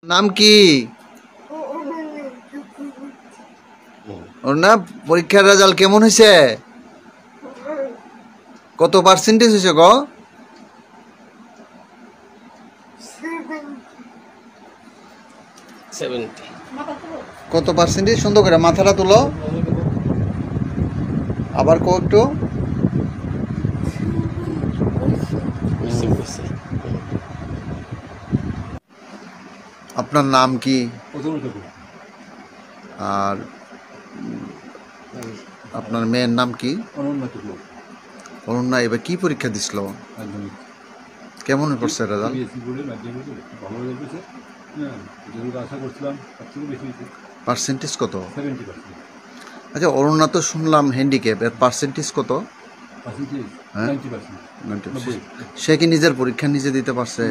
नाम की ওর না পরীক্ষার রেজাল্ট কেমন হয়েছে? কত পার্সেন্টেজ হয়েছে গো? 70 কত পার্সেন্টেজ? সুন্দর করে মাথাটা তুলো, আবার কো একটু। আপনার নাম কি? আর আপনার মেয়ের নাম কি? অনন্যা। এবার কি পরীক্ষা দিছিল? কেমন করছে রেজাল্ট? পার্সেন্টেজ কত? আচ্ছা, অরুণা তো শুনলাম হ্যান্ডিক্যাপ, এর পার্সেন্টেজ কত? হ্যাঁ, 90%। সে কি নিজের পরীক্ষা নিজে দিতে পারছে?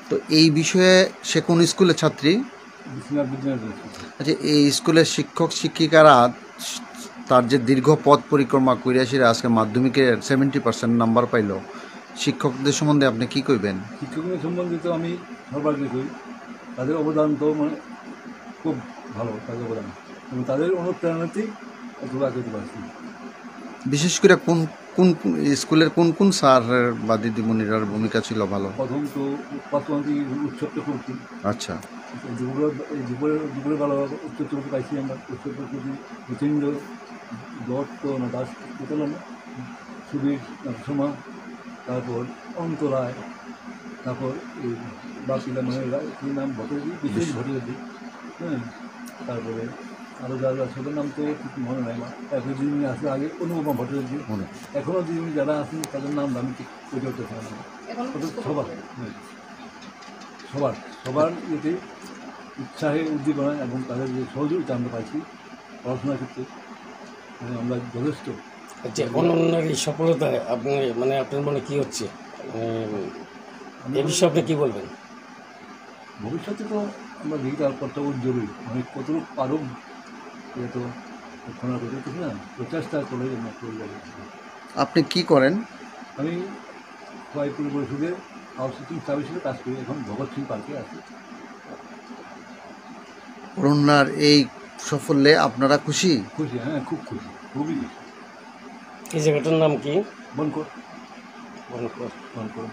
তো এই বিষয়ে সে কোন স্কুলের ছাত্রী? আচ্ছা, এই স্কুলের শিক্ষক শিক্ষিকারা তার যে দীর্ঘ পথ পরিক্রমা করিয়া সে আজকে মাধ্যমিকে 70% নাম্বার পাইল, শিক্ষকদের সম্বন্ধে আপনি কি কইবেন? শিক্ষকদের সম্বন্ধে তো আমি সর্বাগ্রে করি, তাদের অবদান তো মানে খুব ভালো, তাদের অবদান এবং তাদের অনুপ্রেরণাতেই এতটা করতে পারছি। বিশেষ করে কোন কোন স্কুলের কোন কোন স্যার বা দিদিমণিরার ভূমিকা ছিল ভালো? প্রথম তো প্রাথমিক উৎসবটা করছি। আচ্ছা, দুপুরে ভালো উৎসবটা পাইছি আমরা। উৎসবটা করছি প্রচণ্ড দত্ত না দাস পেতাম না, সুবীর নাথসমা, তারপর অন্তরায়, তারপর এই বাকিটা মানে কি নাম ভট্টাচার্য, বিশেষ ভট্টাচার্য, হ্যাঁ, তারপরে আরও যারা সবার নাম তো কিছু মনে নাই আমার। তারপরে যিনি আছে আগে অনুপমা ভট্টাচার্য, এখনও যিনি যারা আছেন তাদের নাম আমি ঠিক করে উঠতে পারি না। সবার সবার সবার ইয়েতে উৎসাহে উদ্দীপনা এবং তাদের যে সহযোগিতা আমরা পাইছি পড়াশোনার ক্ষেত্রে, আমরা যথেষ্ট। আচ্ছা, অনন্যার এই সফলতায় আপনার মানে আপনার মনে কী হচ্ছে, এই বিষয়ে আপনি কী বলবেন? ভবিষ্যতে তো আমরা দেখি তার পরটা উজ্জ্বলই, মানে কতটুকু পারব এটা তো রক্ষণা করতে ঠিক না, প্রচেষ্টা করে যাবে। আপনি কি করেন? আমি খোয়াইপুর পরিষদে হাউসকিপিং স্টাফ হিসেবে কাজ করি, এখন ভগৎ সিং পার্কে আছি। অরুণার এই সাফল্যে আপনারা খুশি? খুশি, হ্যাঁ, খুব খুশি, খুবই খুশি। এই জায়গাটার নাম কি? বনকর। বনকর। বনকর।